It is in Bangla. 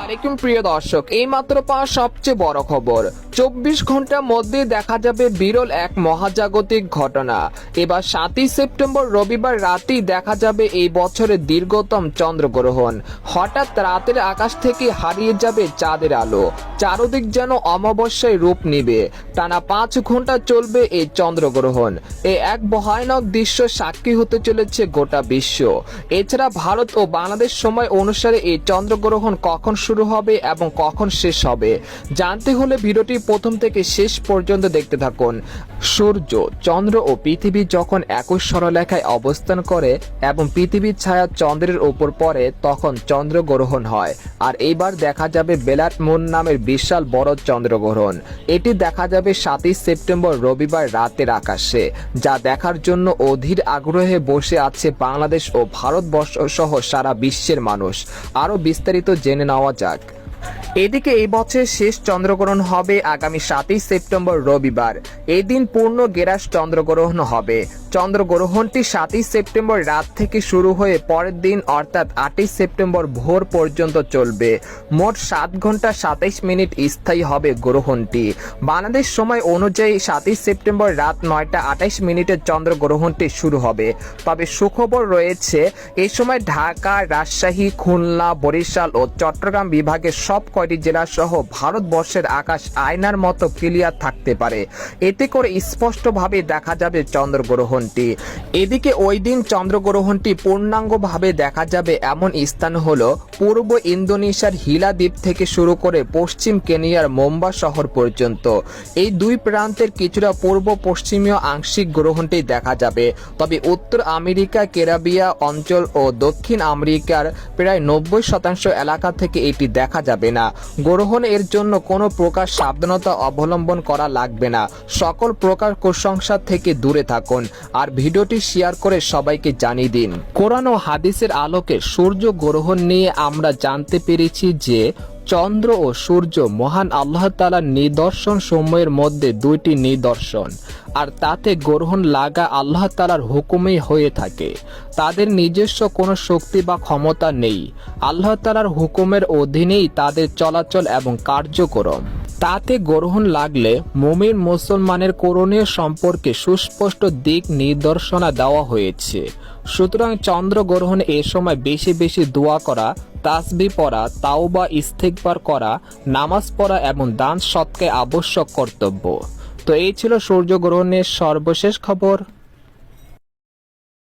আলাইকুম প্রিয় দর্শক, এই মাত্র পাওয়া সবচেয়ে বড় খবর। 24 ঘন্টার মধ্যে দেখা যাবে বিরল এক মহাজাগতিক ঘটনা। এবার 7ই সেপ্টেম্বর রবিবার রাতেই দেখা যাবে এই বছরের দীর্ঘতম চন্দ্রগ্রহণ। হঠাৎ রাতের আকাশ থেকে হারিয়ে যাবে চাঁদের আলো, চারদিক যেন অমাবস্যায় রূপ নিবে। টানা 5 ঘন্টা চলবে এই চন্দ্রগ্রহণ। এই এক ভয়ানক দৃশ্য সাক্ষী হতে চলেছে গোটা বিশ্ব। এছাড়া ভারত ও বাংলাদেশ সময় অনুসারে এই চন্দ্রগ্রহণ কখন শুরু হবে এবং কখন শেষ হবে জানতে হলে ভিডিওটি প্রথম থেকে শেষ পর্যন্ত দেখতে থাকুন। সূর্য, চন্দ্র ও পৃথিবী যখন একই সরলরেখায় অবস্থান করে এবং পৃথিবীর ছায়া চন্দ্রের উপর পড়ে তখন চন্দ্রগ্রহণ হয়। আর এইবার দেখা যাবে ব্লাড মুন নামের বিশাল বড় চন্দ্রগ্রহণ। এটি দেখা যাবে 7ই সেপ্টেম্বর রবিবার রাতের আকাশে, যা দেখার জন্য অধীর আগ্রহে বসে আছে বাংলাদেশ ও ভারতবর্ষ সহ সারা বিশ্বের মানুষ। আরও বিস্তারিত জেনে নেওয়া যাক। এদিকে এই বছরের শেষ চন্দ্রগ্রহণ হবে আগামী 7ই সেপ্টেম্বর রবিবার। এই দিন পূর্ণ গেরাস চন্দ্রগ্রহণ হবে। চন্দ্রগ্রহণটি 7ই সেপ্টেম্বর রাত থেকে শুরু হয়ে পরের দিন অর্থাৎ 8ই সেপ্টেম্বর ভোর পর্যন্ত চলবে। মোট 7 ঘন্টা 27 মিনিট স্থায়ী হবে গ্রহণটি। বাংলাদেশ সময় অনুযায়ী 7ই সেপ্টেম্বর রাত 9টা 28 মিনিটে চন্দ্রগ্রহণটি শুরু হবে। তবে সুখবর রয়েছে, এই সময় ঢাকা, রাজশাহী, খুলনা, বরিশাল ও চট্টগ্রাম বিভাগের সব কয়টি জেলা সহ ভারতবর্ষের আকাশ আয়নার মতো ক্লিয়ার থাকতে পারে। এতে করে স্পষ্টভাবে দেখা যাবে চন্দ্রগ্রহণটি। এদিকে ওই দিন চন্দ্রগ্রহণটি পূর্ণাঙ্গভাবে দেখা যাবে এমন স্থান হলো পূর্ব ইন্দোনেশিয়ার হিলা দ্বীপ থেকে শুরু করে পশ্চিম কেনিয়ার মোম্বা শহর পর্যন্ত। এই দুই প্রান্তের কিছুটা পূর্ব পশ্চিমীয় আংশিক গ্রহণটি দেখা যাবে। তবে উত্তর আমেরিকা, ক্যারিবিয়ান অঞ্চল ও দক্ষিণ আমেরিকার প্রায় 90% এলাকা থেকে এটি দেখা যাবে না। গ্রহণ এর জন্য কোনো প্রকার সাবধানতা অবলম্বন করা লাগবে না। সকল প্রকার কুসংস্কার থেকে দূরে থাকুন আর ভিডিওটি শেয়ার করে সবাইকে জানিয়ে দিন। কোরআন ও হাদিসের আলোকে সূর্য গ্রহণ নিয়ে আমরা জানতে পেরেছি যে চন্দ্র ও সূর্য মহান আল্লাহ তাআলার নিদর্শন সমূহের মধ্যে দুইটি নিদর্শন, আর তাতে গ্রহণ লাগা আল্লাহ তাআলার হুকুমেই হয়ে থাকে। তাদের নিজস্ব কোনো শক্তি বা ক্ষমতা নেই। আল্লাহ তাআলার হুকুমের অধীনেই তাদের চলাচল এবং কার্যক্রম। তাতে গ্রহণ লাগলে মুমিন মুসলমানের করণীয় সম্পর্কে সুস্পষ্ট দিক নির্দেশনা দেওয়া হয়েছে। সুতরাং চন্দ্রগ্রহণ এ সময় বেশি বেশি দোয়া করা, তাসবিহ পড়া, তাওবা ইস্তেগফার করা, নামাজ পড়া এবং দান সৎকার আবশ্যক কর্তব্য। তো এই ছিল সূর্যগ্রহণের সর্বশেষ খবর।